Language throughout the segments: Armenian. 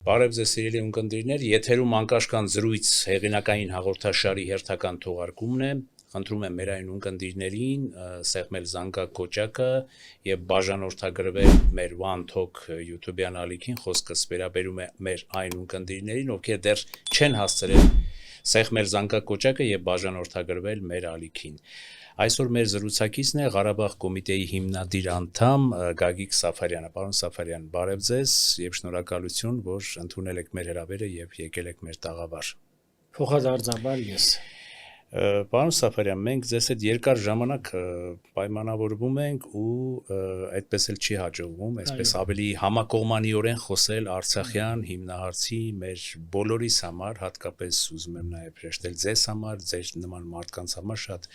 Բարև ձեզ սիրելի ունկնդիրներ, եթերում անկաշկան զրույց հեղինակային հաղորդաշարի հերթական թողարկումն է։ Խնդրում եմ մեր այն ունկնդիրներին սեղմել զանգակ կոճակը եւ բաժանորդագրվել մեր One Talk YouTube-յան ալիքին, խոսքս վերաբերում է մեր այն ունկնդիրներին, ովքեր դեռ չեն հասցրել սեղմել զանգակ կոճակը եւ բաժանորդագրվել մեր ալիքին։ Այսօր մեր զրուցակիցն է Ղարաբաղ կոմիտեի հիմնադիր անդամ Գագիկ Սաֆարյանը։ Պարոն Սաֆարյան, բարև ձեզ եւ շնորհակալություն, որ ընդունել եք մեր հրավերը եւ եկել եք մեր տաղավար։ Փոխադարձաբար ես։ Պարոն Սաֆարյան, մենք ձեզ հետ երկար ժամանակ պայմանավորվում ենք ու այդպես էլ չի հաջողվում, այսպես ավելի համակողմանիորեն խոսել Արցախյան հիմնահարցի մեր բոլորիս համար, հատկապես ուզում եմ նաեւ հրեշտել ձեզ համար, ձեր նման մարդկանց համար շատ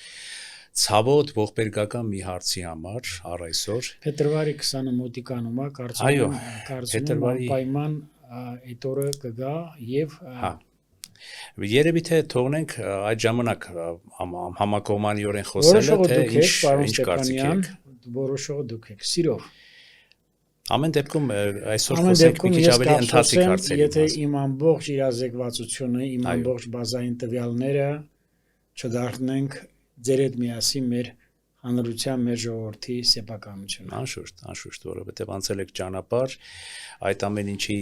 ցավոտ ողբերգական մի հարցի համար առ այսօր Փետրվարի 20-ը մոտիկանում է, կարծում եմ պայման այդ օրը կգա եւ Երևի թե թողնենք այդ ժամանակ համակողմանիորեն խոսելը, թե ինչ կարծիք եք։ Որոշողը դուք եք, սիրով։ Ամեն դեպքում այսօր խոսենք մի քիչ ավելի ընթացիկ հարցերի։ Եթե իմ ամբողջ իրազեկվածությունը, իմ ամբողջ բազային տվյալները չդառնենք ձեր հետ միասին մեր հանրության, մեր ժողովրդի սեփականությունը։ Անշուշտ, որովհետև անցել եք ճանապարհ, այդ ամեն ինչի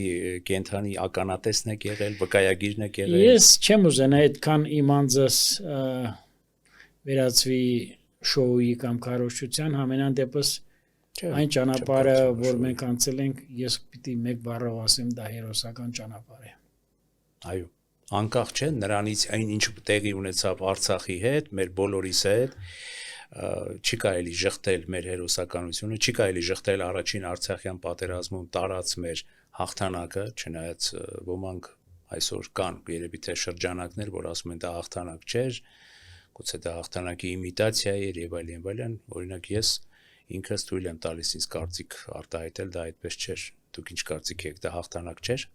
կենթանի ականատեսն եք եղել, վկայագիրն եք եղել։ Ես չեմ ուզենա այդքան իմ անձս վերածվի շոուի կամ քարոզչության, համենայն դեպս այն ճանապարհը, որ մենք անցել ենք, ես պիտի մեկ բառով ասեմ, դա հերոսական ճանապարհ է։ Այո, անկախ չէ նրանից այն ինչ տեղի ունեցավ Արցախի հետ, մեր բոլորիս հետ, չի կարելի ժխտել մեր հերոսականությունը, չի կարելի ժխտել առաջին Արցախյան պատերազմում տարած մեր հաղթանակը, չնայած ոմանք այսօր կան երևի թե շրջանակներ, որ ասում են դա հաղթանակ չէր, գուցե դա հաղթանակի իմիտացիա էր եւ այլն, օրինակ ես ինքս թույլ եմ տալիս ինձ կարծիք արտահայտել, դա այդպես չէր։ Դուք ինչ կարծիք եք, դա հաղթանակ չէր։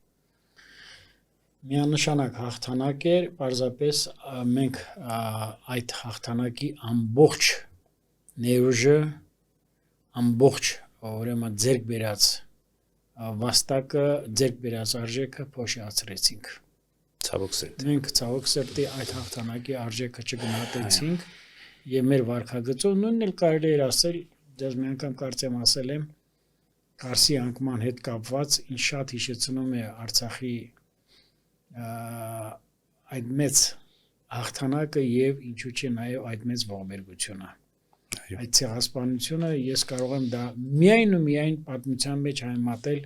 Միանշանակ հաղթանակ էր, պարզապես մենք այդ հաղթանակի ամբողջ ներուժը, ամբողջ ուրեմն ձեռք բերած վաստակը, ձեռք բերած արժեքը փոշիացրեցինք։ Ցավոք սերտի։ Մենք ցավոք սերտի այդ հաղթանակի արժեքը չգնահատեցինք եւ մեր վարքագծով նույնն էլ կարելի էր ասել, դες մի անգամ կարծեմ ասել եմ, Կարսի անկման հետ կապված ինչ շատ հիշեցնում է Արցախի այդ մեծ հաղթանակը եւ ինչու՞ չէ նաեւ այդ մեծ ողբերգությունը։ Այդ ցեղասպանությունը ես կարող եմ դա միայն ու միայն պատմության մեջ համատել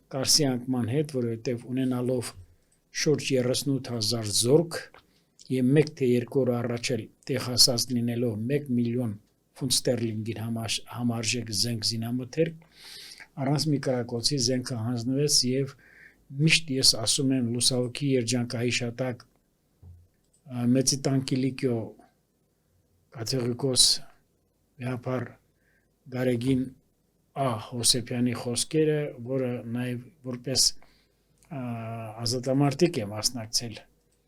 Կարսի անկման հետ, որովհետեւ ունենալով շուրջ 38000 զորք եւ 1 թե 2 օր առաջ էլ տեղասած լինելով 1 միլիոն ֆունտ ստերլինգին համարժեք զենք զինամթերք, առանց մի կրակոցի զենքը հանձնվեց եւ միշտ ես ասում եմ լուսավորքի երջանկայի շատակ մեծի տանկիլիկյո կաթողիկոս Վեհապար Գարեգին Հոսեփյանի խոսքերը, որը նաեւ որպես ազատամարտիկ է մասնակցել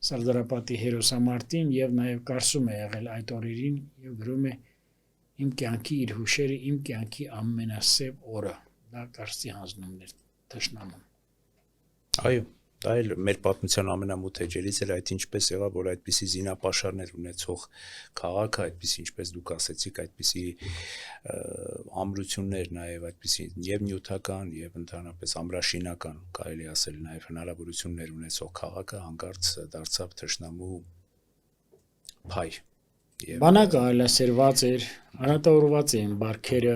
Սարդարապետի հերոսամարտին եւ նաեւ կարծում է եղել այդ օրերին եւ գրում է իմ կյանքի իր հուշերը, իմ կյանքի ամենասև օրը, դա կարծի հանձնումներ թշնամուն։ Այո, դա էլ մեր պատմության ամենամութ էջերից էր այդ ինչպես եղավ, որ այդպիսի զինապաշարներ ունեցող քաղաքը, այդպիսի ինչպես դուք ասեցիք, այդպիսի ամրություններ նաև այդպիսի եւ նյութական եւ ընդհանրապես ամրաշինական, կարելի ասել նաև հնարավորություններ ունեցող քաղաքը հանկարծ դարձավ թշնամու փայ։ Բանակը այլասերված էր, անատավորված էին բարքերը,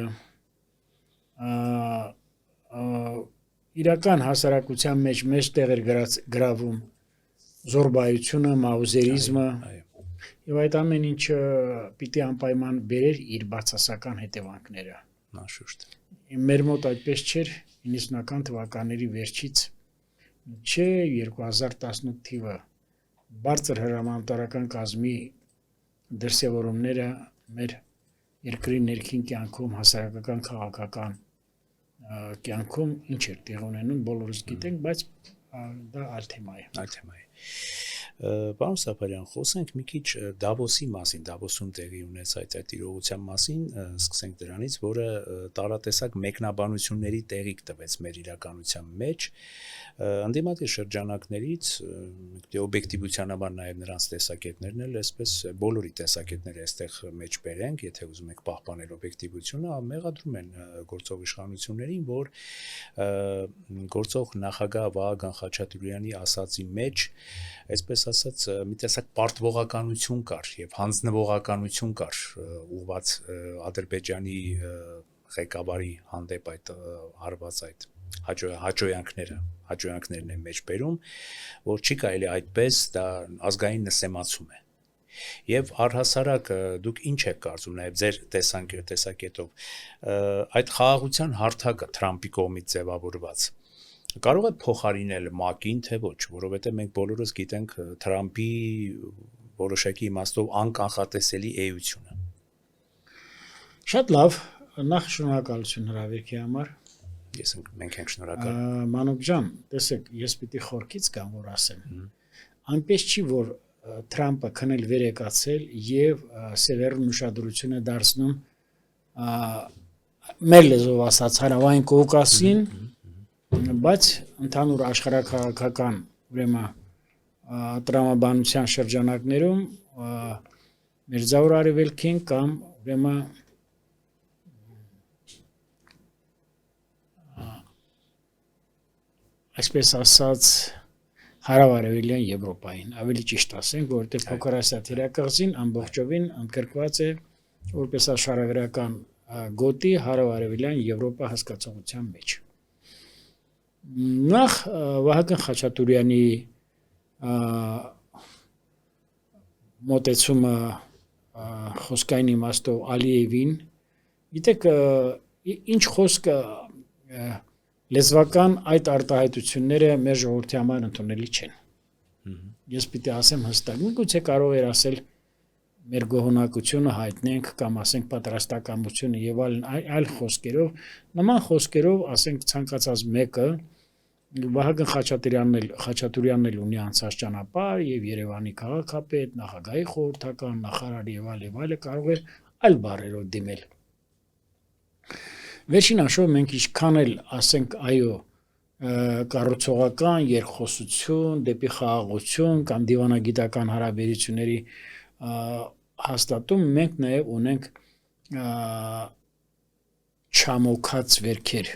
իրական հասարակության մեջ տեղ էր գրավում զորբայությունը, մաուզերիզմը եւ այդ ամեն ինչը պիտի անպայման բերեր իր բացասական հետևանքները։ Անշուշտ։ Մեր մոտ այդպես չէր 90-ական թվականների վերջից չէ 2018 թիվը բարձր հրամանատարական կազմի դրսևորումները մեր երկրի ներքին կյանքում հասարակական քաղաքական կյանքում ինչ էր տեղ ունենում բոլորս գիտենք, բայց դա այլ թեմա է։ Պարոն Սափարյան, խոսենք մի քիչ Դավոսի մասին, Դավոսում տեղի ունեցած այդ իրողության մասին, սկսենք դրանից, որը տարատեսակ մեկնաբանությունների տեղիք տվեց մեր իրականության մեջ, ընդդիմադիր շրջանակներից, դե օբյեկտիվության համար նաև նրանց տեսակետներն էլ, այսպես բոլորի տեսակետները այստեղ մեջ բերենք, եթե ուզում եք պահպանել օբյեկտիվությունը, մեղադրում են գործող իշխանություններին, որ գործող նախագահ Վահագն Խաչատուրյանի ասածի մեջ, այսպես ասած, մի տեսակ պարտվողականություն կար եւ հանձնվողականություն կար ուղված Ադրբեջանի ղեկավարի հանդեպ այդ արված այդ հաջողանքներն են մեջ բերում, որ չի կարելի այդպես դա ազգային նսեմացում է։ Եվ առհասարակ դուք ինչ եք կարծում նաև ձեր տեսակետով այդ խաղաղության հարթակը Թրամփի կողմից ձևավորված կարող է փոխարինել ՄԱԿ-ին, թե ոչ, որովհետև մենք բոլորս գիտենք Թրամփի որոշակի իմաստով անկանխատեսելի էությունը։ Շատ լավ, նախ շնորհակալություն հրավերքի համար։ Մենք ենք շնորհակալ։ Մանուկ ջան, տեսեք, ես պիտի խորքից գամ, որ ասեմ։ Այնպես չի, որ Թրամփը քնել վեր եկացել եւ սևեռուն ուշադրությունը դարձնում մեր լեզվով ասած հարավային Կովկասին, բայց ընդհանուր աշխարհաքաղաքական ուրեմն տրամաբանության շրջանակներում Մերձավոր Արևելքին կամ ուրեմն այսպես ասած հարավարևելյան Եվրոպային, ավելի ճիշտ ասենք, որովհետև Փոքր Ասիա թերակղզին ամբողջովին ընդգրկված է որպես աշխարհագրական գոտի հարավարևելյան Եվրոպա հասկացողության մեջ։ Նախ Վահագն Խաչատուրյանի մոտեցումը խոսքային իմաստով Ալիևին, գիտեք, ինչ խոսքը լեզվական այդ արտահայտությունները մեր ժողովրդի համար ընդունելի չեն։ Ես պիտի ասեմ հստակ, միգուցե կարող էր ասել մեր գոհունակությունը հայտնենք կամ ասենք պատրաստակամությունը եւ այլ խոսքերով, նման խոսքերով ասենք ցանկացած մեկը Վահագն Խաչատուրյանն էլ ունի անցած ճանապարհ եւ Երևանի քաղաքապետ, նախագահի խորհրդական, նախարար եւ այլը կարող է այլ բառերով դիմել։ Վերջին հաշվով մենք ինչքան էլ ասենք այո կառուցողական երկխոսություն դեպի խաղաղություն կամ դիվանագիտական հարաբերությունների հաստատում մենք նաև ունենք չամոքած վերքեր,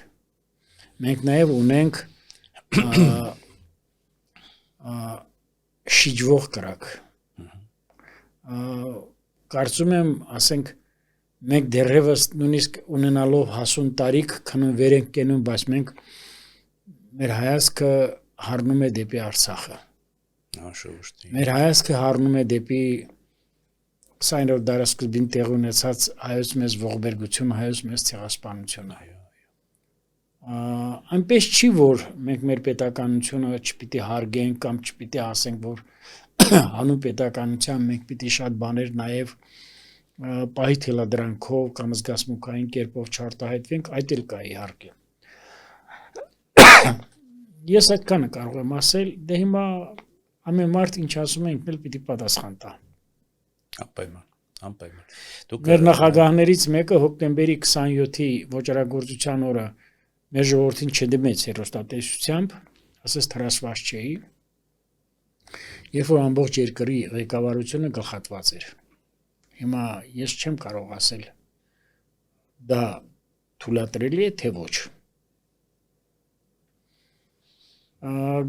մենք նաև ունենք շիջվող կրակ, կարծում եմ ասենք մենք դեռևս նույնիսկ ունենալով հասուն տարիք քնում վեր ենք կենում, բայց մենք մեր հայացքը հառնում է դեպի Արցախը։ Մեր հայացքը հառնում է դեպի սայնով դարաշրջին տեղի ունեցած հայոց մեծ ողբերգությունը, հայոց մեծ ցեղասպանությունը։ Այնպես չի, որ մենք մեր պետականությունը չպիտի հարգենք կամ չպիտի ասենք, որ հանուն պետականության մենք պիտի շատ բաներ նաև պահի թելադրանքով կամ զգացմունքային կերպով չարտահայտվենք, այդ էլ կա իհարկե։ Ես այդքանը կարող եմ ասել, դե հիմա ամեն մարդ ինչ ասում է, ինքն էլ պիտի պատասխան տա։ Անպայման։ Մեր նախագահներից մեկը հոկտեմբերի 27-ի ոճրագործության օրը մեր ժողովրդին չդիմեց հեռուստատեսությամբ, ասես թրասված չէի, երբ որ ամբողջ երկրի ղեկավարությունը գլխատված էր։ Հիմա ես չեմ կարող ասել դա թույլատրելի է թե ոչ։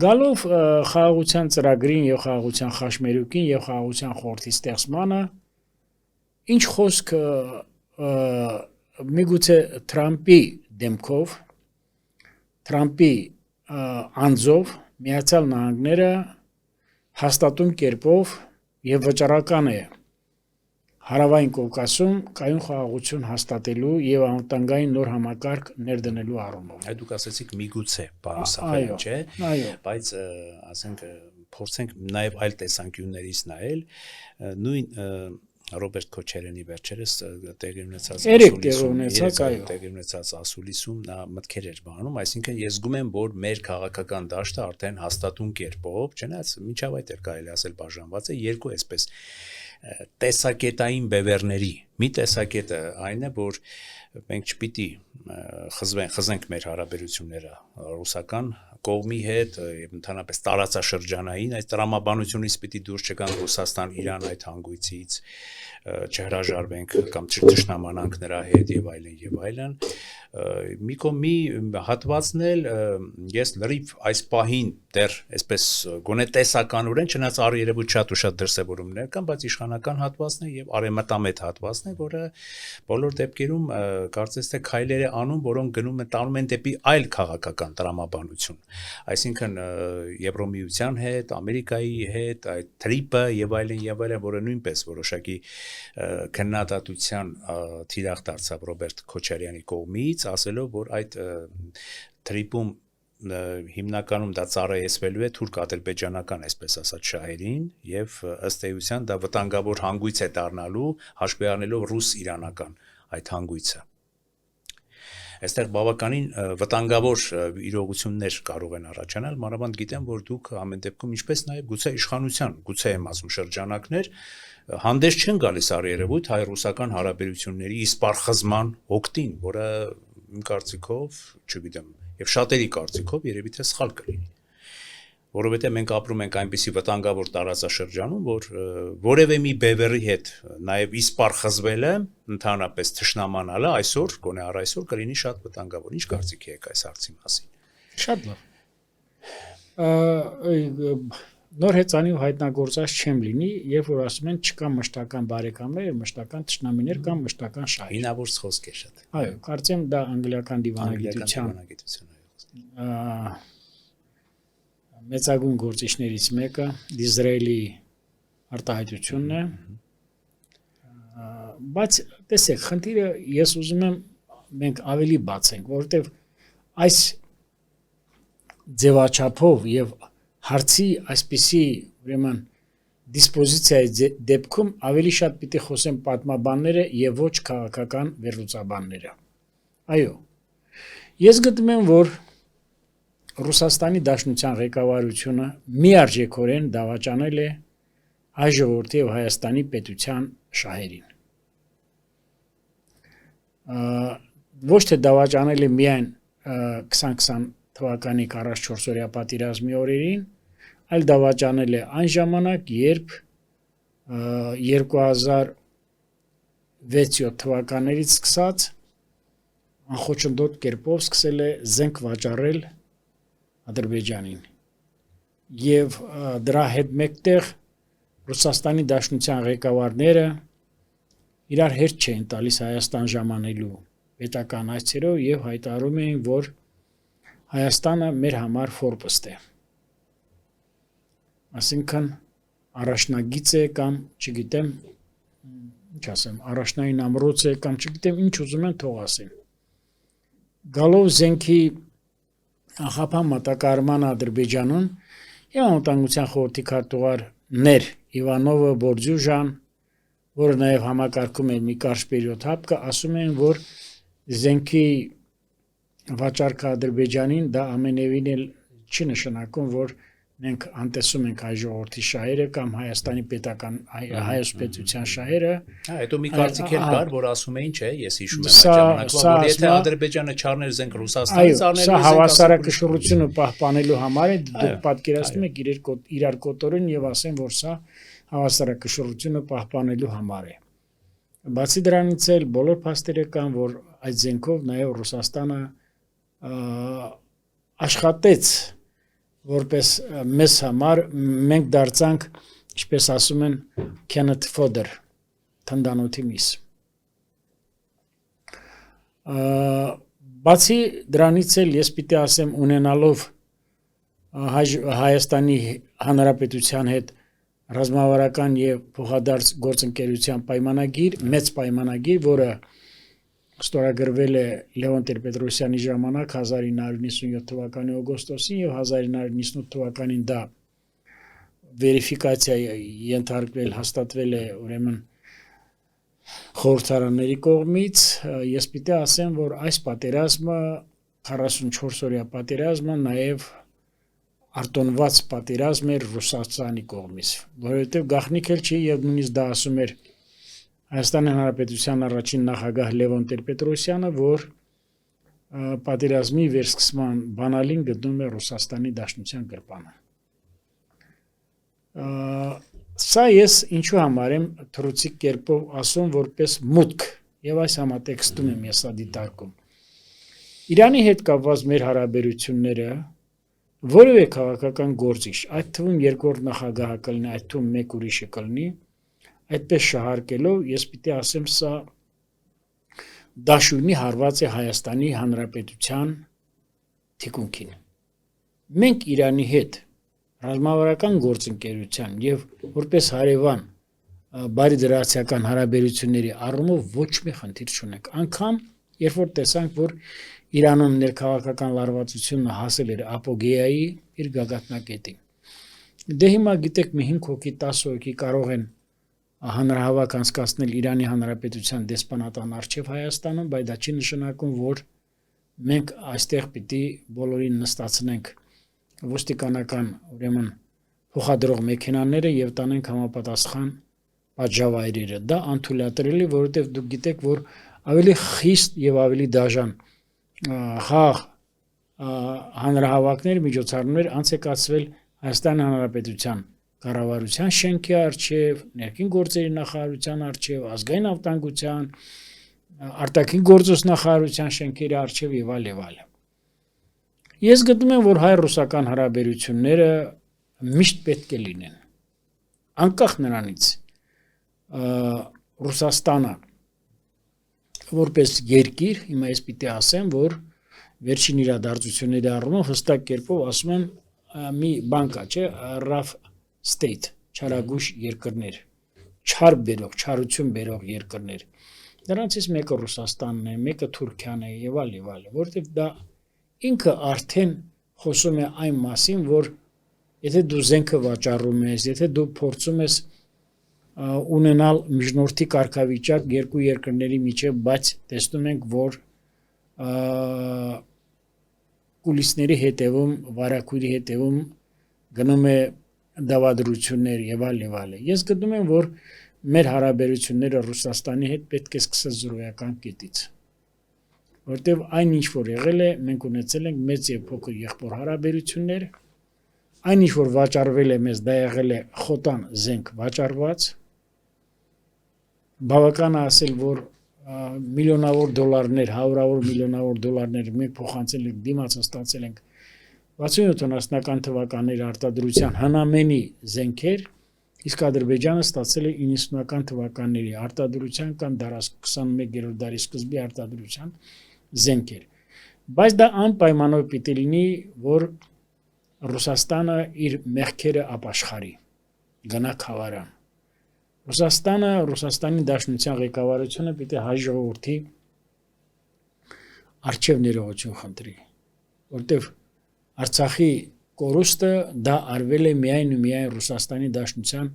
Գալով խաղաղության ծրագրին եւ խաղաղության խաչմերուկին եւ խաղաղության խորհրդի ստեղծմանը, ինչ խոսք միգուցե Թրամփի դեմքով, Թրամփի անձով Միացյալ Նահանգները հաստատուն կերպով եւ վճռական է Հարավային Կովկասում կայուն խաղաղություն հաստատելու եւ անվտանգային նոր համակարգ ներդնելու առումով։ Այդ դուք ասացիք միգուցե, պարոն Սափարյան, չէ՞, բայց ասենք փորձենք նաեւ այլ տեսանկյուններից նայել, նույն Ռոբերտ Քոչարյանի վերջերս տեղի ունեցած ասուլիսում նա մտքեր էր բանում, այսինքն ես զգում եմ, որ մեր քաղաքական դաշտը արդեն հաստատուն կերպով, չնայած մինչև այդ էլ կարելի ասել բաժանված է երկու այսպես տեսակետային բևեռների։ Մի տեսակետը այն է, որ մենք չպիտի խզենք մեր հարաբերությունները ռուսական կողմի հետ եւ ընդհանրապես տարածաշրջանային այս տրամաբանությունից պիտի դուրս չգանք Ռուսաստան-Իրան այդ հանգույցից չհրաժարվենք կամ չթշնամանանք նրա հետ եւ այլն մի հատվածն էլ ես լրիվ այս պահին դեռ այսպես գոնե տեսականորեն չնայած առերևույթ շատ ու շատ դրսևորումներ կան, բայց իշխանական հատվածն է եւ արեմտամետ հատվածն է, որը բոլոր դեպքերում կարծես թե քայլեր է անում, որոնք տանում են դեպի այլ քաղաքական տրամաբանություն, այսինքն Եվրոմիության հետ, Ամերիկայի հետ, այդ թրիպը եւ այլն, որը նույնպես որոշակի քննադատության թիրախ դարձավ Ռոբերտ Քոչարյանի կողմից, ասելով, որ այդ թրիպում հիմնականում դա ծառայեցվելու է թուրք-ադրբեջանական, այսպես ասած, շահերին եւ ըստ էության դա վտանգավոր հանգույց է դառնալու, հաշվի առնելով ռուս-իրանական այդ հանգույցը։ Այստեղ բավականին վտանգավոր իրողություններ կարող են առաջանալ, մանավանդ գիտեմ, որ դուք ամեն դեպքում ինչպես նաև գուցե իշխանության, գուցե եմ ասում շրջանակներ, հանդես չեն գալիս առերևույթ հայ-ռուսական հարաբերությունների իսպառ խզման օգտին, որը իմ կարծիքով, չգիտեմ, եւ շատերի կարծիքով երևի թե սխալ կլինի։ Որովհետեւ մենք ապրում ենք այնպիսի վտանգավոր տարածաշրջանում, որ որևէ մի բևեռի հետ նաև իսպառ խզվելը, ընդհանրապես թշնամանալը այսօր, գոնե առ այսօր կլինի շատ վտանգավոր։ Ինչ կարծիք եք այս հարցի մասին։ Շատ լավ։ Նոր հեծանի ու հայտնագործած չեմ լինի, երբ որ ասում են չկա մշտական բարեկամներ, մշտական թշնամիներ կամ մշտական շահեր։ Հինավուրց խոսք է շատ։ Այո, կարծեմ դա անգլիական դիվանագիտության մեծագույն գործիչներից մեկը Դիզրայելի արտահայտությունն է, բայց տեսեք, խնդիրը ես ուզում եմ մենք ավելի բացենք, որովհետև այս ձևաչափով եւ հարցի այսպիսի ուրեմն դիսպոզիցիայի դեպքում ավելի շատ պիտի խոսեն պատմաբանները եւ ոչ քաղաքական վերլուծաբանները։ Այո։ Ես գտնում եմ, որ Ռուսաստանի Դաշնության ղեկավարությունը միարժեքորեն դավաճանել է հայ ժողովրդի եւ Հայաստանի պետության շահերին։ Ոչ թե դավաճանել է միայն 2020 թվականի 44-օրյա պատերազմի օրերին, այլ դավաճանել է այն ժամանակ, երբ 2006-7 թվականներից սկսած անխոչնդոտ կերպով սկսել է զենք վաճառել Ադրբեջանին։ Եվ դրա հետ մեկտեղ Ռուսաստանի Դաշնության ղեկավարները իրար հետ չէին տալիս Հայաստան ժամանելու պետական այցերով եւ հայտարարում էին, որ Հայաստանը մեր համար ֆորպոստ է։ Այսինքն առաջնագիծ է կամ չգիտեմ ինչ ասեմ, առաջնային ամրոց է կամ չգիտեմ ինչ ուզում են թող ասեն։ Գալով զենքի ախապան մատակարարման Ադրբեջանում եւ անվտանգության խորհրդի քարտուղարներ Իվանովը, Բորձյուժան, որը նաեւ համակարգում էր մի կարճ պերիոդ հապկը, ասում են, որ զենքի վաճառքը Ադրբեջանին դա ամենևին էլ չի նշանակում, որ մենք անտեսում ենք հայ ժողովրդի շահերը կամ Հայաստանի պետական հայոց պետության շահերը։ Հետո մի կարծիք էլ կար, որ ասում էին, չէ, ես հիշում եմ այդ ժամանակվա, որ եթե Ադրբեջանը չառներ զենք Ռուսաստանից, առնելու զենք։ Սա հավասարակշռությունը պահպանելու համար է, դուք պատկերացնում եք իրար կոտորեն եւ ասեն, որ սա հավասարակշռությունը պահպանելու համար է։ Բացի դրանից էլ բոլոր փաստերը կան, որ այդ զենքով նաեւ Ռուսաստանը աշխատեց որպես մեզ համար մենք դարձանք, ինչպես ասում են, Kenneth Fodder, թնդանոթի միս։ Բացի դրանից էլ ես պիտի ասեմ, ունենալով Հայաստանի Հանրապետության հետ ռազմավարական եւ փոխադարձ գործընկերության պայմանագիր, մեծ պայմանագիր, որը ստորագրվել է Լևոն Տեր-Պետրոսյանի ժամանակ 1997 թվականի օգոստոսին եւ 1998 թվականին դա վերիֆիկացիայի ենթարկվել, հաստատվել է ուրեմն խորհրդարանների կողմից, ես պիտի ասեմ, որ այս պատերազմը 44 օրյա պատերազմը նաև արտոնված պատերազմ էր Ռուսաստանի կողմից, որովհետև գաղտնիք էլ չի եւ նույնիսկ դա ասում էր Հայաստանի Հանրապետության առաջին նախագահ Լևոն Տեր-Պետրոսյանը, որ պատերազմի վերսկսման բանալին գտնում է Ռուսաստանի Դաշնության գրպանը։ Սա ես ինչու համար եմ թռուցիկ կերպով ասում որպես մուտք եւ այս համատեքստում եմ ես դիտարկում։ Իրանի հետ կապված մեր հարաբերությունները որևէ քաղաքական գործիչ, այդ թվում երկրորդ նախագահը կլինի, այդ թվում մեկ ուրիշը կլինի, այդպես շահարկելով ես պիտի ասեմ սա դաշույնի հարված է Հայաստանի Հանրապետության թիկունքին։ Մենք Իրանի հետ ռազմավարական գործընկերության եւ որպես հարևան բարի դրացիական հարաբերությունների առումով ոչ մի խնդիր չունենք։ Անկամ երբ որ տեսանք, որ Իրանում ներքաղաքական լարվածությունը հասել էր ապոգեայի իր գագաթնակետին։ Դե հիմա գիտեք մի 5 հոգի, 10 հոգի կարող են հանրահավաք անցկացնել Իրանի Հանրապետության դեսպանատան առջև Հայաստանում, բայց դա չի նշանակում, որ մենք այստեղ պիտի բոլորին նստացնենք ոստիկանական ուրեմն փոխադրող մեքենաները եւ տանենք համապատասխան պատժավայրերը։ Դա անթույլատրելի, որովհետեւ դուք գիտեք, որ ավելի խիստ եւ ավելի դաժան խաղ հանրահավաքներ միջոցառումներ անց է կացվել Հայաստանի Հանրապետության կառավարության շենքի առջև, ներքին գործերի նախարարության առջև, ազգային անվտանգության, արտաքին գործոս նախարարության շենքերի առջև եւ այլ։ Ես գտնում եմ, որ հայ-ռուսական հարաբերությունները միշտ պետք է լինեն։ Անկախ նրանից Ռուսաստանը որպես երկիր, հիմա ես պիտի ասեմ, որ վերջին իրադարձությունների առումով հստակ կերպով ասում եմ մի բան կա, չէ, rough state, չարագույժ երկրներ, չար բերող, չարություն բերող երկրներ։ Դրանցից մեկը Ռուսաստանն է, մեկը Թուրքիան է եւ այլ, որովհետեւ դա ինքը արդեն խոսում է այն մասին, որ եթե դու զենքը վաճառում ես, եթե դու փորձում ես ունենալ միջնորդի կարգավիճակ երկու երկրների միջև, բայց տեսնում ենք, որ կուլիսների հետևում, վարակույրի հետևում գնում է դավադրություններ եւ այլ։ Ես գտնում եմ, որ մեր հարաբերությունները Ռուսաստանի հետ պետք է սկսել զրոյական կետից, որտեղ այն ինչ որ եղել է, մենք ունեցել ենք մեծ եւ փոքր եղբոր հարաբերություններ, այն ինչ որ վաճառվել է մեզ, դա եղել է խոտան զենք վաճառված, բավական է ասել, որ միլիոնավոր դոլարներ, հարյուրավոր միլիոնավոր դոլարներ մենք փոխանցել ենք, դիմացը ստացել ենք 67-ական թվականների արտադրության հնամենի զենքեր, իսկ Ադրբեջանը ստացել է 90-ական թվականների արտադրության կամ 21-րդ դարի սկզբի արտադրության զենքեր։ Բայց դա անպայմանով պիտի լինի, որ Ռուսաստանը իր մեղքերը ապաշխարի, գնա խավարան։ Ռուսաստանը, Ռուսաստանի Դաշնության ղեկավարությունը պիտի հայ ժողովրդի առջև ներողություն խնդրի, որտեվ Արցախի կորուստը դա արվել է միայն ու միայն Ռուսաստանի Դաշնության,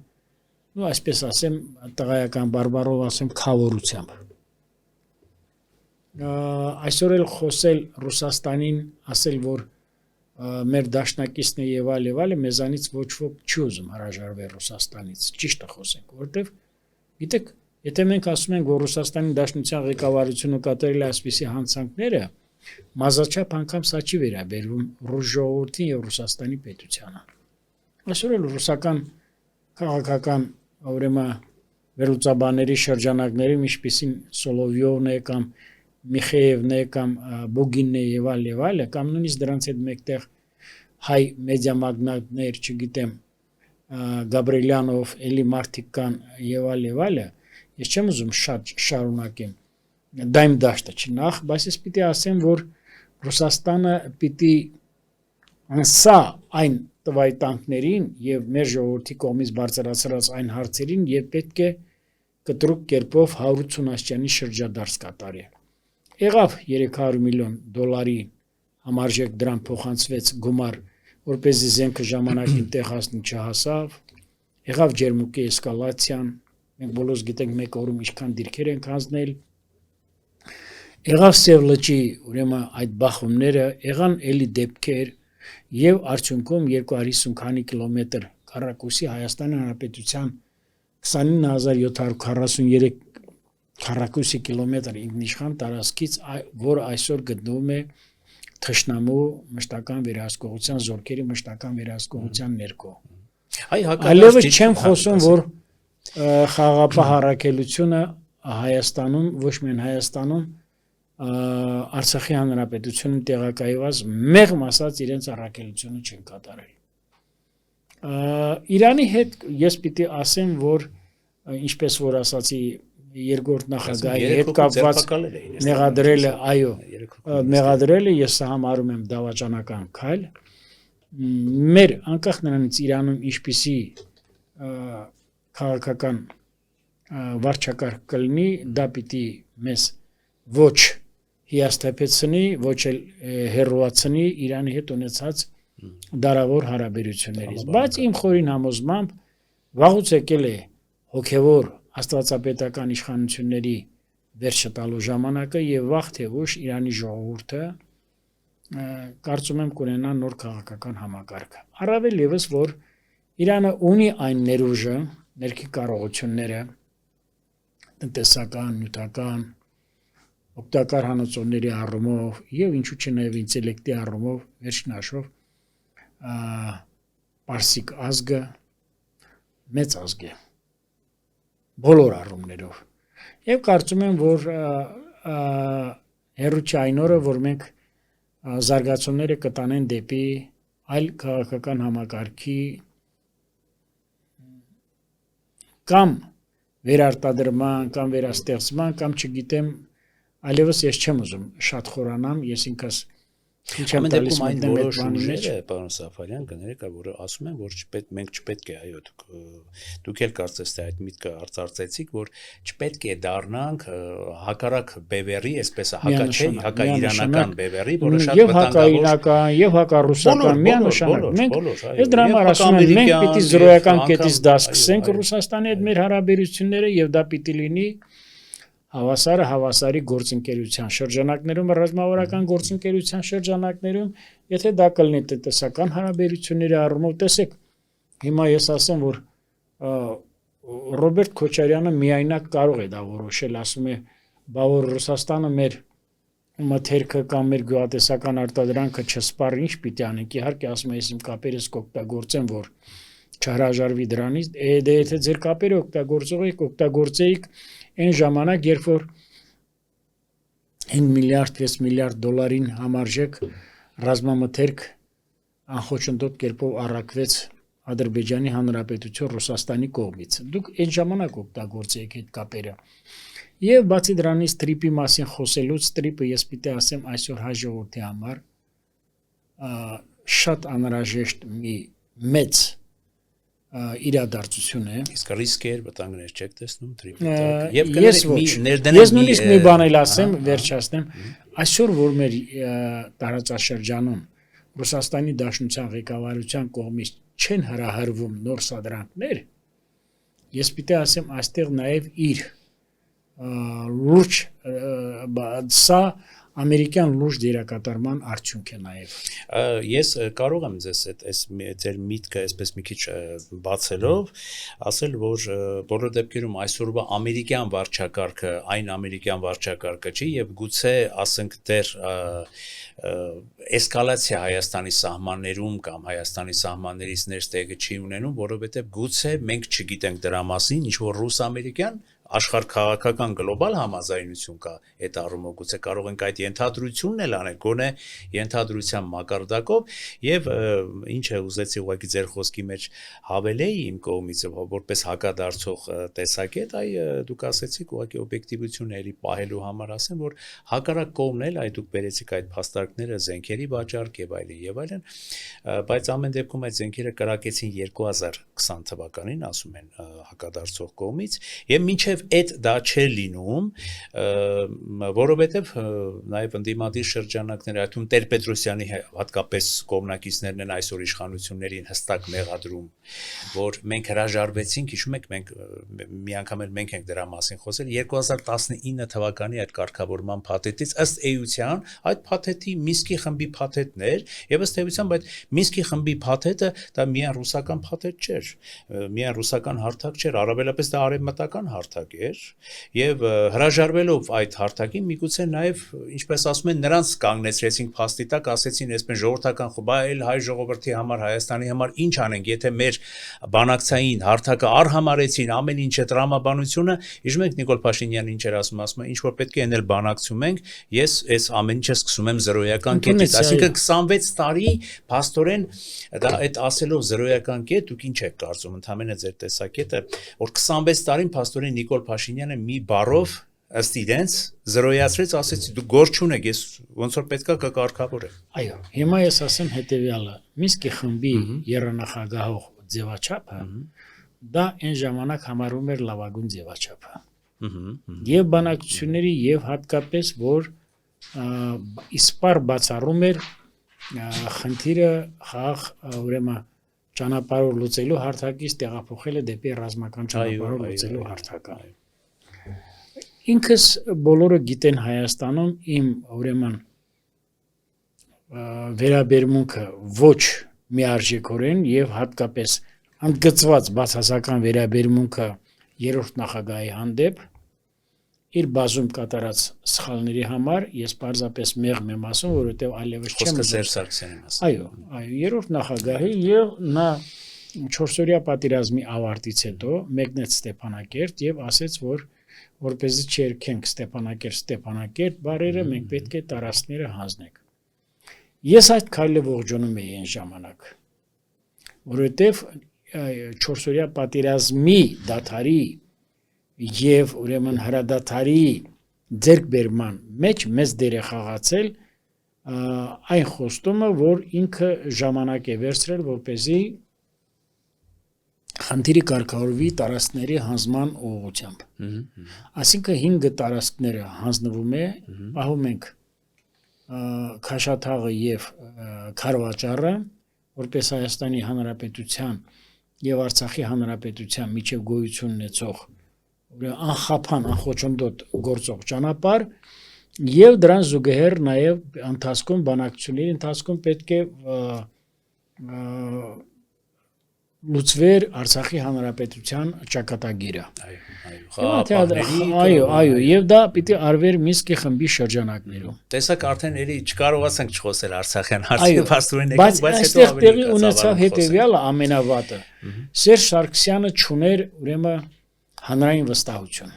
այսպես ասեմ, տղայական բարբառով ասեմ, խավորությամբ։ Այսօր էլ խոսել Ռուսաստանին, ասել, որ մեր դաշնակիցն է եւ այլ, մեզանից ոչ ոք չի ուզում հրաժարվել Ռուսաստանից, ճիշտը խոսենք, որովհետեւ գիտեք, եթե մենք ասում ենք, որ Ռուսաստանի Դաշնության ղեկավարությունը կատարել է այսպիսի հանցանքները, մազաչափ անգամ սա չի վերաբերվում ռուս ժողովրդին եւ Ռուսաստանի պետությանը։ Այսօր էլ ռուսական քաղաքական ուրեմն վերլուծաբանների շրջանակների ինչպիսին Սոլովյովն է կամ Միխեևն է կամ Բոգինն է եւ այլ, կամ նույնիսկ դրանց հետ մեկտեղ հայ մեդիա մագնատներ, չգիտեմ, Գաբրիելյանով, էլի մարդիկ կան եւ այլ, ես չեմ ուզում շատ շարունակեմ դայմ դաշտը չնախ, բայց ես պիտի ասեմ, որ Ռուսաստանը պիտի անսա այն տվայտանքներին եւ մեր ժողովրդի կողմից բարձրացրած այն հարցերին եւ պետք է կտրուկ կերպով 180 աստիճանի շրջադարձ կատարի։ Եղավ 300 միլիոն դոլարի համարժեք դրամ փոխանցվեց գումար, որպեսզի զենքը ժամանակին տեղ հասնի չհասավ, եղավ ջերմուկի էսկալացիան, մենք բոլորս գիտենք մեկ օրում ինչքան դիրքեր են հանձնել։ Եղավ Սև լճի ուրեմն այդ բախումները, եղան էլի դեպքեր եւ արդյունքում 250 քանի կիլոմետր քառակուսի Հայաստանի Հանրապետության 29743 քառակուսի կիլոմետր ինքնիշխան տարածքից, որ այսօր գտնվում է թշնամու մշտական վերահսկողության զորքերի մշտական վերահսկողության ներքո։ Այլևս չեմ խոսում, որ խաղաղապահ առաքելությունը Հայաստանում, ոչ միայն Հայաստանում, Արցախի Հանրապետությունում տեղակայված մեղմ ասած իրենց առաքելությունը չեն կատարել։ Իրանի հետ ես պիտի ասեմ, որ ինչպես որ ասացի երկրորդ նախագահի հետ կապված մեղադրել է, այո, մեղադրել է, ես համարում եմ դավաճանական քայլ։ Մեր անկախ նրանից Իրանում ինչպիսի քաղաքական վարչակարգ կլինի, դա պիտի մեզ ոչ հիասթափեցնի, ոչ էլ հեռացնի Իրանի հետ ունեցած դարավոր հարաբերություններից, բայց իմ խորին համոզմամբ վաղուց եկել է հոգևոր աստվածապետական իշխանությունների վերջը տալու ժամանակը եւ վաղ թե ուշ Իրանի ժողովուրդը կարծում եմ կունենա նոր քաղաքական համակարգ։ Առավել եւս որ Իրանը ունի այն ներուժը, ներքի կարողությունները, տնտեսական, նյութական, օգտակար հանածոների առումով եւ ինչու՞ չէ նաեւ ինտելեկտի առումով վերջին հաշվով պարսիկ ազգը մեծ ազգ է բոլոր առումներով եւ կարծում եմ որ հերոց այն օրը որ մենք զարգացումները կտանեն դեպի այլ քաղաքական համակարգի կամ վերարտադրման կամ վերաստեղծման կամ չգիտեմ այլևս ես չեմ ուզում շատ խորանամ ես ինքս Ամեն դեպքում այն որոշ ուժերը, պարոն Սաֆարյան, կներեք, որ ասում են, որ մենք չպետք է, այո, դուք էլ կարծես թե այդ միտքը արծարծեցիք, որ չպետք է դառնանք հակառակ բևեռի, այսպես հակաիրանական բևեռի, որը շատ վտանգավոր եւ հակառուսական միանշանակ։ Մենք այս դրա համար ասում ենք, մենք պիտի զրոյական կետից դա սկսենք Ռուսաստանի հետ մեր հարաբերությունները եւ դա պիտի լինի հավասարը հավասարի գործընկերության շրջանակներում, ռազմավարական գործընկերության շրջանակներում, եթե դա կլինի տնտեսական հարաբերությունների առումով, տեսեք, հիմա ես ասեմ, որ Ռոբերտ Քոչարյանը միայնակ կարող է դա որոշել, ասում է, բա որ Ռուսաստանը մեր մթերքը կամ մեր գյուղատնտեսական արտադրանքը չսպառ ինչ պիտի անենք, իհարկե ասում է, ես իմ կապերս կօգտագործեմ, որ չհրաժարվի դրանից, դե եթե ձեր կապերը օգտագործեիք այն ժամանակ, երբ որ 5 միլիարդ, 6 միլիարդ դոլարին համարժեք ռազմամթերք անխոչնդոտ կերպով առաքվեց Ադրբեջանի Հանրապետություն Ռուսաստանի կողմից։ Դուք այն ժամանակ օգտագործեիք այդ կապերը։ Եվ բացի դրանից տրիպի մասին խոսելուց, տրիպը ես պիտի ասեմ այսօր հայ ժողովրդի համար շատ անհրաժեշտ մի մեծ իրադարձություն է։ Իսկ ռիսկեր, վտանգներ չեք տեսնում տրիպի եւ ես նույնիսկ մի բան էլ ասեմ, վերջացնեմ, այսօր որ մեր տարածաշրջանում Ռուսաստանի Դաշնության ղեկավարության կողմից չեն հրահրվում նոր սադրանքներ, ես պիտի ասեմ, այստեղ նաեւ իր լուրջ սա ամերիկյան լուրջ դերակատարման արդյունք է նաև։ Ես կարող եմ ձեզ այս ձեր միտքը այսպես մի քիչ բացելով ասել, որ բոլոր դեպքերում այսօրվա ամերիկյան վարչակարգը այն ամերիկյան վարչակարգը չի եւ գուցե ասենք դեռ էսկալացիա Հայաստանի սահմաններում կամ Հայաստանի սահմաններից ներս տեղի չի ունենում, որովհետեւ գուցե մենք չգիտենք դրա մասին, ինչ որ ռուս-ամերիկյան աշխարհ քաղաքական գլոբալ համաձայնություն կա այդ առումով գուցե կարող ենք այդ ենթադրությունն էլ անել գոնե ենթադրության մակարդակով եւ ինչ է ուզեցի ուղղակի ձեր խոսքի մեջ հավելեի իմ կողմից որպես հակադարձող տեսակետ այ դուք ասեցիք ուղղակի օբյեկտիվությունը էլի պահելու համար ասեմ որ հակառակ կողմն էլ այ դուք բերեցիք այդ փաստարկները զենքերի վաճառք եւ այլն բայց ամեն դեպքում այդ զենքերը կրակեցին 2020 թվականին ասում են հակադարձող կողմից եւ մինչեւ այդ դա չէ լինում, որովհետև նաև ընդդիմադիր շրջանակները, այդ թվում Տեր-Պետրոսյանի հատկապես կողմնակիցներն են այսօր իշխանություններին հստակ մեղադրում, որ մենք հրաժարվեցինք, հիշում եք, մենք մի անգամ էլ մենք ենք դրա մասին խոսել 2019 թվականի այդ կարգավորման փաթեթից ըստ էության այդ փաթեթի Մինսկի խմբի փաթեթն էր եւ ըստ էության այդ Մինսկի խմբի փաթեթը դա միայն ռուսական փաթեթ չէր, միայն ռուսական հարթակ չէր, առավելապես դա արևմտական հարթակ էր եւ հրաժարվելով այդ հարթակին միգուցե նաեւ ինչպես ասում են նրանց կանգնեցրեցինք փաստի տակ, ասեցին այսպես ժողովրդական խմբը այլ հայ ժողովրդի համար, Հայաստանի համար ինչ անենք, եթե մեր բանակցային հարթակը արհամարեցին ամեն ինչը տրամաբանությունը, հիշում եք Նիկոլ Փաշինյանը ինչ էր ասում ինչ որ պետք է ենել բանակցում ենք, ես այս ամեն ինչը սկսում եմ զրոյական կետից, այսինքն 26 տարի փաստորեն դա այդ ասելով զրոյական կետ, դուք ինչ եք կարծում, ընդհանրապես ձեր տեսակետը, որ 26 տարին փաստորեն Նիկոլ Փաշինյանը մի բառով ըստ իրենց զրոյացրեց, ասեց դու գործ չունեք, ես ոնց որ պետքա կկարգավորեմ։ Այո, հիմա ես ասեմ հետեւյալը, Մինսկի խմբի երանախագահող ձևաչափը դա այն ժամանակ համարվում էր լավագույն ձևաչափը։ Եվ բանակցությունների եւ հատկապես որ իսպար բացառում էր խնդիրը խաղ ուրեմն ճանապարհով լուծելու հարթակից տեղափոխելը դեպի ռազմական ճանապարհով լուծելու հարթակը։ Ինքս բոլորը գիտեն Հայաստանում իմ ուրեմն վերաբերմունքը ոչ միարժեքորեն եւ հատկապես ընդգծված բացասական վերաբերմունքը երրորդ նախագահի հանդեպ իր բազում կատարած սխալների համար ես պարզապես մեղմ եմ ասում, որովհետև այլևս չեմ Սերժ Սարգսյանի մասին։ Այո, երրորդ նախագահի եւ նա 4-օրյա պատերազմի ավարտից հետո մեկնեց Ստեփանակերտ եւ ասեց, որ որպեսզի չերքենք Ստեփանակերտ բարերը մենք պետք է տարածքները հանձնենք։ Ես այդ քայլը ողջունում եի այն ժամանակ, որովհետև 4-օրյա պատերազմի դադարի եւ ուրեմն հրադադարի ձեռքբերման մեջ մեծ դեր է խաղացել այն խոստումը, որ ինքը ժամանակ է վերցրել, որպեսզի խնդիրի կարգավորվի տարածքների հանձնման ուղղությամբ։ Այսինքն 5 տարածքները հանձնվում է, պահում ենք Քաշաթաղը եւ Քարվաճառը, որպես Հայաստանի Հանրապետության եւ Արցախի Հանրապետության միջև գոյություն ունեցող անխափան, անխոչնդոտ գործող ճանապարհ եւ դրան զուգահեռ նաեւ ընթացքում բանակցությունների ընթացքում պետք է լուծվեր Արցախի Հանրապետության ճակատագիրը։ Այո, եւ դա պիտի արվեր Մինսկի խմբի շրջանակներում։ Տեսակ արդեն էլի չկարողացանք չխոսել Արցախյան հարցի փաստորեն բայց այստեղ տեղի ունեցավ հետեւյալը ամենավատը։ Սերժ Սարգսյանը չուներ ուրեմն հանրային վստահություն։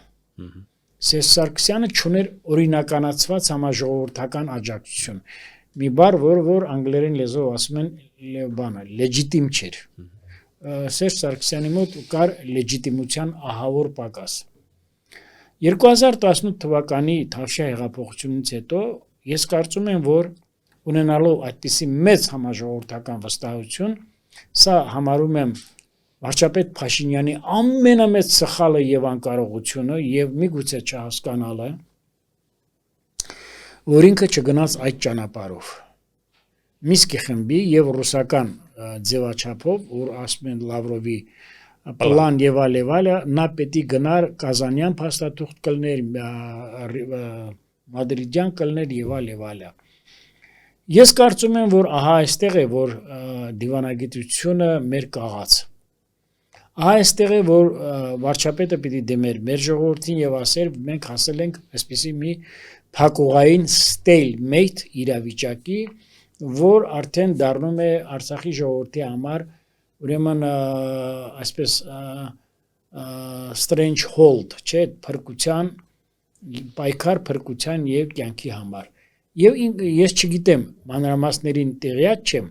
Սերժ Սարգսյանը չուներ օրինականացված համաժողովրդական աջակցություն։ Մի բառ, որ անգլերեն լեզվով ասում են բանը, լեջիտիմ չէր։ Սերժ Սարգսյանի մոտ կար լեջիտիմության ահավոր պակաս։ 2018 թվականի Թավշյա հեղափոխությունից հետո ես կարծում եմ, որ ունենալով այդպիսի մեծ համաժողովրդական վստահություն, սա համարում եմ վարչապետ Փաշինյանի ամենամեծ սխալը եւ անկարողությունը եւ միգուցե չհասկանալը, որ ինքը չգնաց այդ ճանապարհով։ Մինսկի խմբի եւ ռուսական ձևաչափով, որ ասում են Լավրովի պլան եւ այլը, նա պետք է գնար Կազանյան փաստաթուղթ կլներ, Մադրիդյան կլներ եւ այլը։ Ես կարծում եմ, որ ահա այստեղ է, որ դիվանագիտությունը մեր կաղաց։ Այստեղ է, որ վարչապետը պիտի դեմեր մեր ժողովրդին եւ ասեր մենք հասել ենք այսպիսի մի փակուղային stalemate իրավիճակի, որ արդեն դառնում է Արցախի ժողովրդի համար ուրեմն այսպես strange hold, չէ, փրկության, պայքար փրկության եւ կյանքի համար։ Եվ ես չգիտեմ, մանրամասներին տեղյակ չեմ,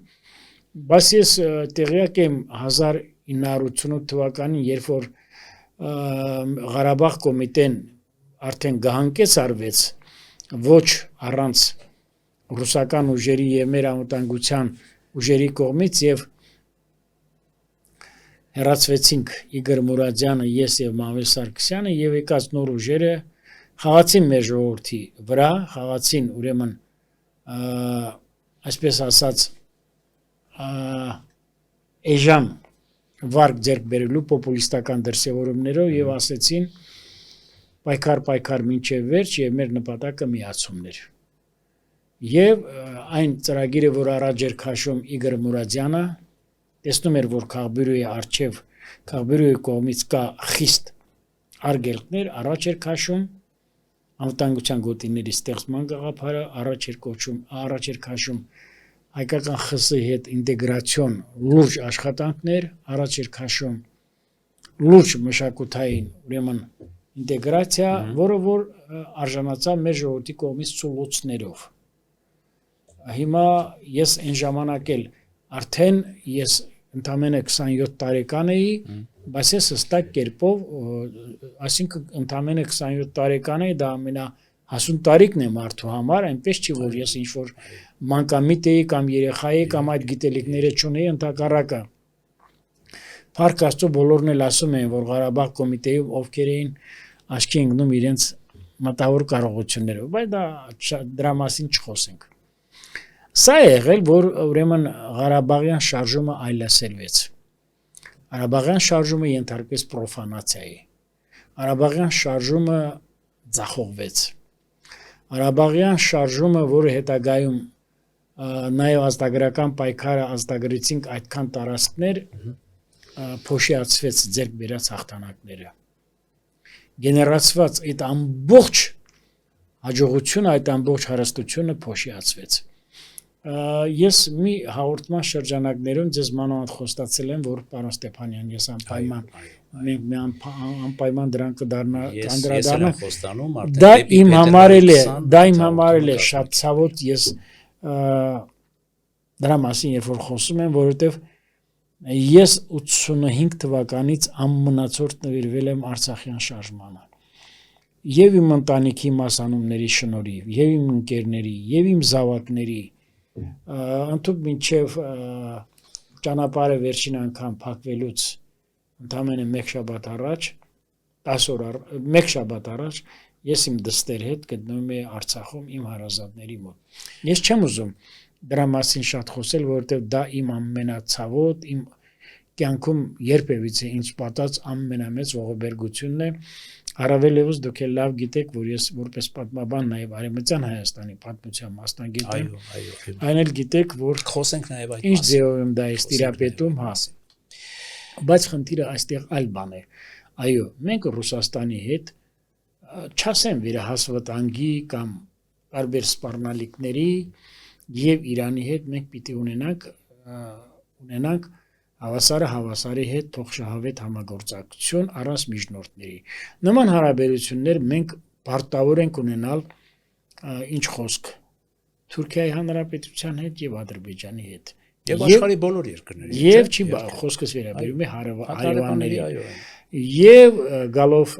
բայց ես տեղյակ եմ 1988 թվականին, երբ որ Ղարաբաղ կոմիտեն արդեն գահանկեց արվեց ոչ առանց ռուսական ուժերի եւ մեր անվտանգության ուժերի կողմից եւ հեռացվեցինք Իգոր Մուրադյանը, ես եւ Մամել Սարգսյանը եւ եկած նոր ուժերը խաղացին մեր ժողովրդի վրա, խաղացին ուրեմն այսպես ասած էժան վարկ ձեռք բերելու պոպուլիստական դրսևորումներով եւ ասեցին պայքար մինչև վերջ եւ մեր նպատակը միացումն էր։ Եվ այն ծրագիրը, որ առաջ էր քաշում Իգոր Մուրադյանը, տեսնում էր, որ Քաղբյուրոյի կողմից կա խիստ արգելքներ, առաջ էր քաշում անվտանգության գոտիների ստեղծման գաղափարը, առաջ էր քաշում հայկական ԽՍՀ-ի հետ ինտեգրացիոն լուրջ աշխատանքներ, առաջ էր քաշում լուրջ մշակութային ուրեմն ինտեգրացիա, որը որ արժանացավ մեր ժողովրդի կողմից ցույցներով։ Հիմա ես այն ժամանակ էլ արդեն ես ընդամենը 27 տարեկան էի, բայց ես հստակ կերպով, այսինքն ընդամենը 27 տարեկան էի, դա ամենահասուն տարիքն է մարդու համար, այնպես չի, որ ես ինչ-որ մանկամիտ էի կամ երեխա էի կամ այդ գիտելիքները չունեի, ընդհակառակը։ Փառք Աստծո, բոլորն էլ ասում էին, որ Ղարաբաղ կոմիտեում ովքեր էին աչքի ընկնում իրենց մտավոր կարողություններով, բայց դրա մասին չխոսենք։ Սա է եղել, որ ուրեմն Ղարաբաղյան շարժումը այլասերվեց։ Ղարաբաղյան շարժումը ենթարկվեց պրոֆանացիայի։ Ղարաբաղյան շարժումը ձախողվեց։ Ղարաբաղյան շարժումը, որը հետագայում նաև ազգագրական պայքարը ազդագրեցինք այդքան տարածքներ, փոշիացվեց ձեռք բերած հաղթանակները։ Գեներացված այդ ամբողջ հաջողությունը, այդ ամբողջ հարստությունը փոշիացվեց։ Ես մի հաղորդման շրջանակներում ձեզ մանավանդ խոստացել եմ, որ պարոն Ստեփանյան, ես անպայման դրան կանդրադառնամ։ Դա իմ համար էլ է շատ ցավոտ, ես դրա մասին երբ որ խոսում եմ, որովհետև ես 85 թվականից ամմնացորդ նվիրվել եմ Արցախյան շարժմանը։ Եվ իմ ընտանիքի մասանումների շնորհիվ, եւ իմ ընկերների, եւ իմ զավակների ընդհանուր մինչև ճանապարհը վերջին անգամ փակվելուց ընդամենը մեկ շաբաթ առաջ, 10 օր մեկ շաբաթ առաջ ես իմ դստեր հետ գտնվում եի Արցախում իմ հարազատների մոտ։ Ես չեմ ուզում դրա մասին շատ խոսել, որովհետև դա իմ ամենացավոտ, իմ կյանքում երբևիցե ինձ պատած ամենամեծ ողբերգությունն է։ Առավելևս դուք էլ լավ գիտեք, որ ես որպես պատմաբան նաև Արևմտյան Հայաստանի պատմության մասնագետ եմ։ Այն էլ գիտեք, որ խոսենք նաև այդ ինչ ձևով եմ դա տիրապետում, հա։ Բայց խնդիրը այստեղ այլ բան է։ Այո, մենք Ռուսաստանի հետ չասեմ վերահասվտանգի կամ տարբեր սպառնալիքների եւ Իրանի հետ մենք պիտի ունենանք հավասարի հետ թողշահավետ համագործակցություն առանց միջնորդների։ Նման հարաբերություններ մենք պարտավոր ենք ունենալ ինչ խոսք Թուրքիայի Հանրապետության հետ եւ Ադրբեջանի հետ։ Եվ աշխարհի բոլոր երկրների։ Եվ չի խոսքս վերաբերում է հարևանների։ Եվ գալով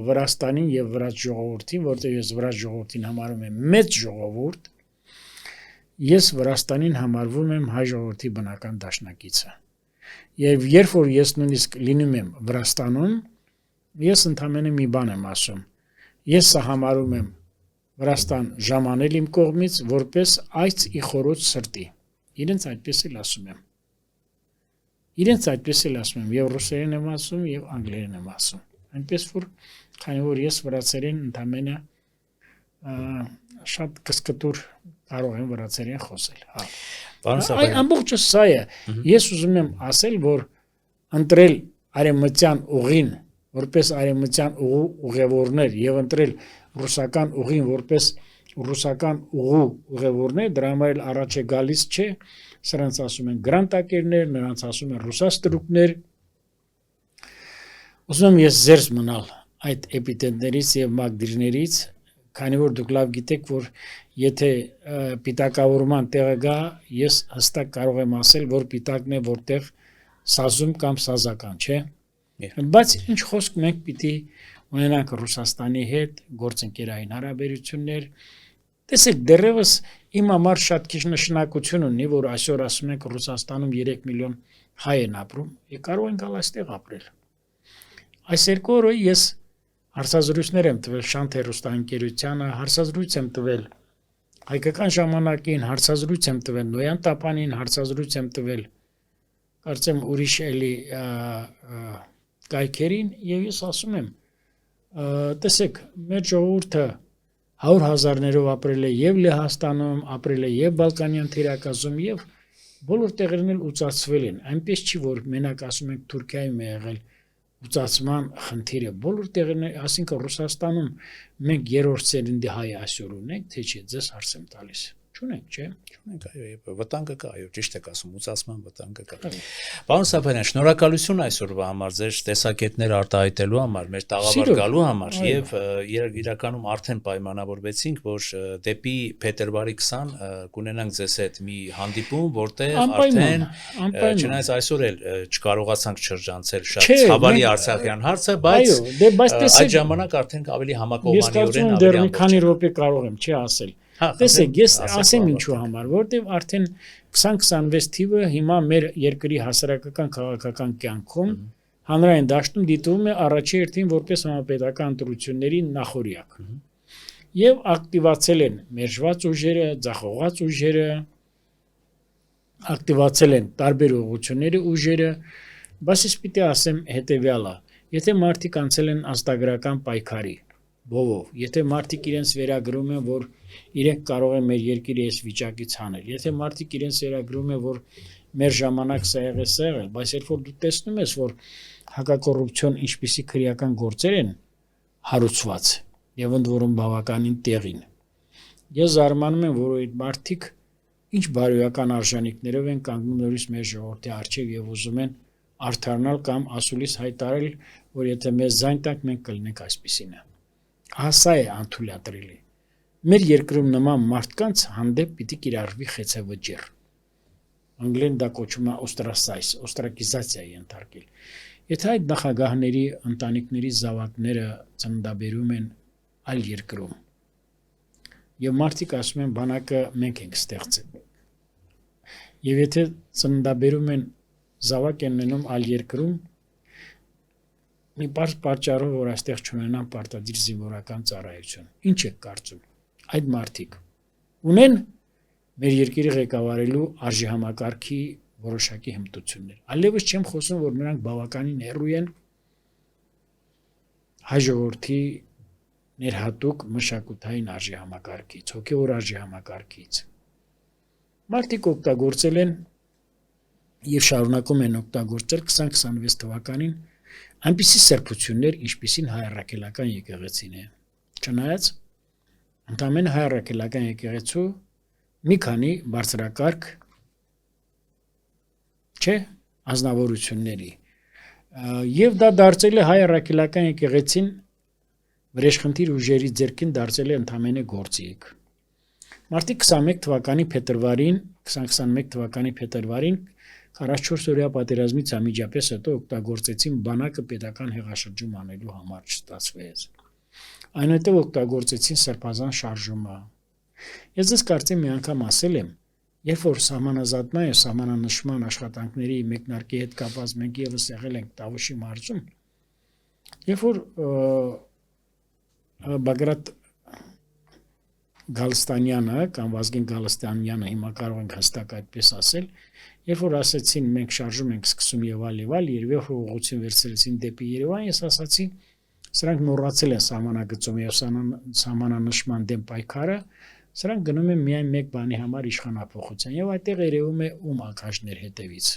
Վրաստանին եւ վրաց ժողովրդին, որտեղ ես վրաց ժողովրդին համարում եմ մեծ ժողովուրդ, ես Վրաստանին համարվում եմ հայ ժողովրդի բնական դաշնակիցը։ Եվ երբ որ ես նույնիսկ լինում եմ Վրաստանում, ես ընդամենը մի բան եմ ասում։ Ես սա համարում եմ Վրաստան ժամանել իմ կողմից որպես այց ի խորոց սրտի։ Իրենց այդպես էլ ասում եմ։ Եվ ռուսերեն եմ ասում, եւ անգլերեն եմ ասում։ Այնպես որ քանի որ ես վրացերեն ընդամենը շատ կսկտուր կարող եմ վրացերեն խոսել, հա։ Այն ամբողջը սա է։ Ես ուզում եմ ասել, որ ընտրել արևմտյան ուղին որպես արևմտյան ուղևորներ եւ ընտրել ռուսական ուղին որպես ռուսական ուղևորներ, դրա համար էլ առաջ է գալիս չէ, սրանց ասում են գրանտակերներ, նրանց ասում են ռուսաստրուկներ։ Ուզում եմ ես զերծ մնալ այդ էպիտետներից եւ մագդիրներից, քանի որ դուք լավ գիտեք, որ եթե պիտակավորման տեղը գա, ես հստակ կարող եմ ասել, որ պիտակն է որտեղ սազում կամ սազական, չէ։ Բայց ինչ խոսք մենք պիտի ունենանք Ռուսաստանի հետ գործընկերային հարաբերություններ։ Տեսեք, դեռևս իմ համար շատ քիչ նշանակություն ունի, որ այսօր ասում ենք Ռուսաստանում 3 միլիոն հայ են ապրում, եւ կարող են գալ այստեղ ապրել։ Այս երկու օրը ես հարցազրույցներ եմ տվել Շանթ հեռուստաընկերությանը, հարցազրույց եմ տվել Հայկական ժամանակին, հարցազրույց եմ տվել Նոյան Տապանին, հարցազրույց եմ տվել կարծեմ ուրիշ էլի կայքերին եւ ես ասում եմ տեսեք, մեր ժողովուրդը 100,000-ներով ապրել է եւ Լեհաստանում, ապրել է եւ Բալկանյան թերակազում եւ բոլոր տեղերն էլ ուծացվել են։ Այնպես չի, որ մենակ ասում ենք Թուրքիայում է եղել ուծացման խնդիրը։ Բոլոր տեղերն, ասինքն Ռուսաստանում մենք երրորդ սերնդի հայ այսօր ունենք, թե չէ, ձեզ հարց եմ տալիս։ Չունենք, չէ՞։ Չունենք, այո, վտանգը կա, այո, ճիշտ եք ասում, ուծացման վտանգը կա։ Պարոն Սապարյան, շնորհակալություն այսօրվա համար, ձեր տեսակետները արտահայտելու համար, մեր տաղավար գալու համար եւ իրականում արդեն պայմանավորվեցինք, որ դեպի փետրվարի 20 կունենանք ձեզ հետ մի հանդիպում, որտեղ արդեն չնայած այսօր էլ չկարողացանք շրջանցել շատ ցավալի արցախյան հարցը, բայց այդ ժամանակ արդեն ավելի համակողմանիորեն ավելի դեռ մի քանի րոպե կարող եմ, չի ասել։ Տեսեք, ես ասեմ ինչու համար, որտեղ արդեն 2026 թիվը հիմա մեր երկրի հասարակական քաղաքական կյանքում հանրային դաշտում դիտվում է առաջի հերթին որպես համապետական ընտրությունների նախօրյակ։ Եվ ակտիվացել են մերժված ուժերը, ձախողված ուժերը, ակտիվացել են տարբեր ուղղությունների ուժերը, բայց ես պիտի ասեմ հետևյալը. եթե մարդիկ անցել են ազգագրական պայքարի բովով, եթե մարդիկ իրենց վերագրում են, որ իրենք կարող են մեր երկիրը այս վիճակից հանել, եթե մարդիկ իրենց վերագրում են, որ մեր ժամանակ սա եղել, բայց երբ որ դու տեսնում ես, որ հակակոռուպցիոն ինչպիսի քրեական գործեր են հարուցված եւ ընդ որում բավականին տեղին, ես զարմանում եմ, որ այդ մարդիկ ինչ բարոյական արժանինքներով են կանգնում նորից մեր ժողովրդի առջև եւ ուզում են արդարնալ կամ ասուլիս հայտարել, որ եթե մեզ զայն տանք, մենք կլինենք այսպիսինը։ Հասա է անթույլատրելի։ Մեր երկրում նման մարդկանց հանդեպ պիտի կիրառվի խեցեվճիռ։ Անգլեն դա կոչում է օստրակիզացիա ենթարկել։ Եթե այդ նախագահների ընտանիքների զավակները ծննդաբերում են այլ երկրում, եւ մարդիկ ասում են բանակը մենք ենք ստեղծել։ Եվ եթե ծննդաբերում են զավակ են ունենում այլ երկրում, մի բարձ պատճառով, որ այստեղ չունենան պարտադիր զինվորական ծառայություն։ Ինչ եք կարծում։ Այդ մարդիկ ունեն մեր երկիրը ղեկավարելու արժեհամակարգի որոշակի հմտություններ։ Այլևս չեմ խոսում, որ նրանք բավականին հեռու են հայ ժողովրդի ներհատուկ մշակութային արժեհամակարգից, հոգևոր արժեհամակարգից։ Մարդիկ օգտագործել են եւ շարունակում են օգտագործել 2026 թվականին այնպիսի սրբություններ, ինչպիսին հայ առաքելական եկեղեցին է։ Չնայած ընդամենը հայ առաքելական եկեղեցու մի քանի բարձրակարգ չէ ազնվորությունների եւ դա դարձել է հայ առաքելական եկեղեցին վրեժխնդիր ուժերի ձեռքին դարձել է ընդամենը գործիք։ Մարտի 21 թվականի փետրվարին 2021 թվականի փետրվարին 44-օրյա պատերազմից ամիջապես հետո օգտագործեցին բանակը պետական հեղաշրջում անելու համար չստացվեց։ Այնուհետև օգտագործեցին սրբազան շարժումը։ Ես ձեզ կարծեմ մի անգամ ասել եմ, երբ որ սահմանազատման եւ սահմանանշման աշխատանքների մեկնարկի հետ կապված մենք եւս եղել ենք Տավուշի մարզում, երբ որ Բագրատ Գալստանյանը կամ Վազգեն Գալստանյանը հիմա կարող ենք հստակ այդպես ասել, երբ որ ասացին մենք շարժում ենք սկսում եւ այլ, երբ որ ուղղություն վերցրեցին դեպի Երևան, ես ասացի սրանք մոռացել են սահմանագծում եւ սահմանանշման դեմ պայքարը, սրանք գնում են միայն մեկ բանի համար իշխանապողության եւ այդտեղ երևում է ում ակաժներ հետևից։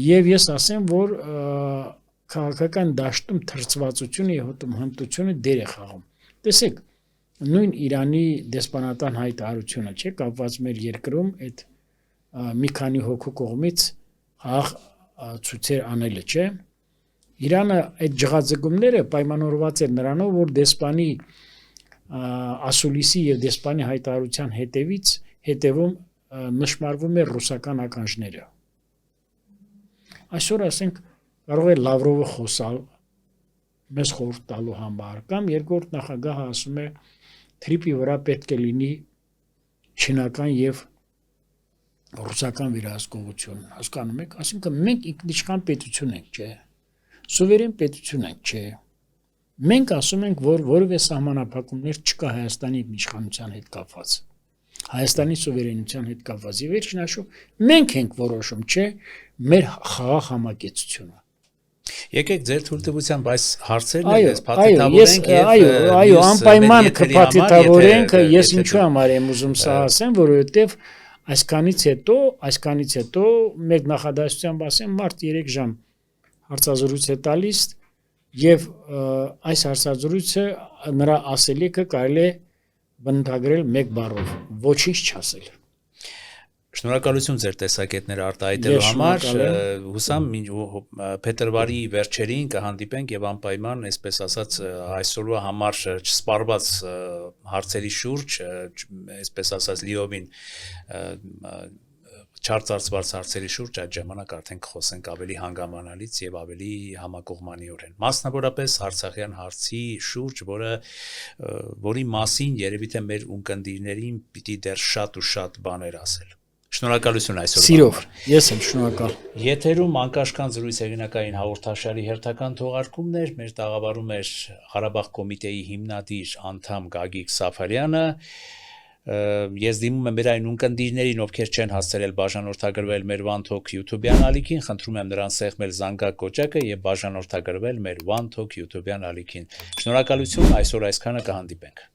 Եվ ես ասեմ, որ քաղաքական դաշտում թրծվածությունը եւ հմտությունը դեր է խաղում։ Տեսեք, նույն Իրանի դեսպանատան հայտարարությունը, չէ, կապված մեր երկրում այդ մի քանի հոգու կողմից ցույցեր անելը, չէ։ Իրանը այդ ջղաձգումները պայմանավորված էր նրանով, որ դեսպանի ասուլիսի եւ դեսպանի հայտարարության հետևում նշмарվում է ռուսական ականջները։ Այսօր ասենք կարող է Լավրովը խոսալ մեզ խորհուրդ տալու համար կամ երկրորդ նախագահը ասում է թրիպի վրա պետք է լինի չինական եւ ռուսական վերահսկողություն, հասկանում եք, այսինքն մենք ինքնիշխան պետություն ենք, չէ։ Սուվերեն պետություն ենք, չէ։ Մենք ասում ենք, որ որևէ սահմանափակումներ չկա Հայաստանի ինքնիշխանության հետ կապված։ Հայաստանի սուվերենության հետ կապված եւ վերջին հաշվով մենք ենք որոշում, չէ, մեր խաղաղ համակեցությունը։ Եկեք ձեր թույլտվությամբ այս հարցերն Այո, փաթեթավորենք եւ այո, անպայման կփաթեթավորենք, ես ինչու համար եմ ուզում սա ասեմ, որովհետեւ այսքանից հետո մեկ նախադասությամբ ասեմ, մարդ 3 ժամ հարցազրույց է տալիս եւ այս հարցազրույցը նրա ասելիքը կարելի է բնութագրել մեկ բառով՝ ոչինչ չասել։ Շնորհակալություն ձեր տեսակետները արտահայտելու համար, հուսամ փետրվարի վերջերին կհանդիպենք եւ անպայման, այսպես ասած, այսօրվա համար չսպառված հարցերի շուրջ, այսպես ասած, լիովին չարծարծված հարցերի շուրջ այդ ժամանակ արդեն կխոսենք ավելի հանգամանալից եւ ավելի համակողմանիորեն։ Մասնավորապես Արցախյան հարցի շուրջ, որի մասին երևի թե մեր ունկնդիրներին պիտի դեռ շատ ու շատ բաներ ասել։ Շնորհակալություն այսօր։ Սիրով, ես եմ շնորհակալ։ Եթերում անկաշկանդ զրույց հեղինակային հաղորդաշարի հերթական թողարկումներ, մեր տաղավարում էր Ղարաբաղ կոմիտեի հիմնադիր անդամ Գագիկ Սաֆարյանը։ Ես դիմում եմ մեր այն ունկնդիրներին, ովքեր չեն հասցրել բաժանորդագրվել մեր One Talk YouTube-յան ալիքին, խնդրում եմ նրանց սեղմել զանգակ կոճակը եւ բաժանորդագրվել մեր One Talk YouTube-յան ալիքին։ Շնորհակալություն, այսօր այսքանը կհանդիպենք։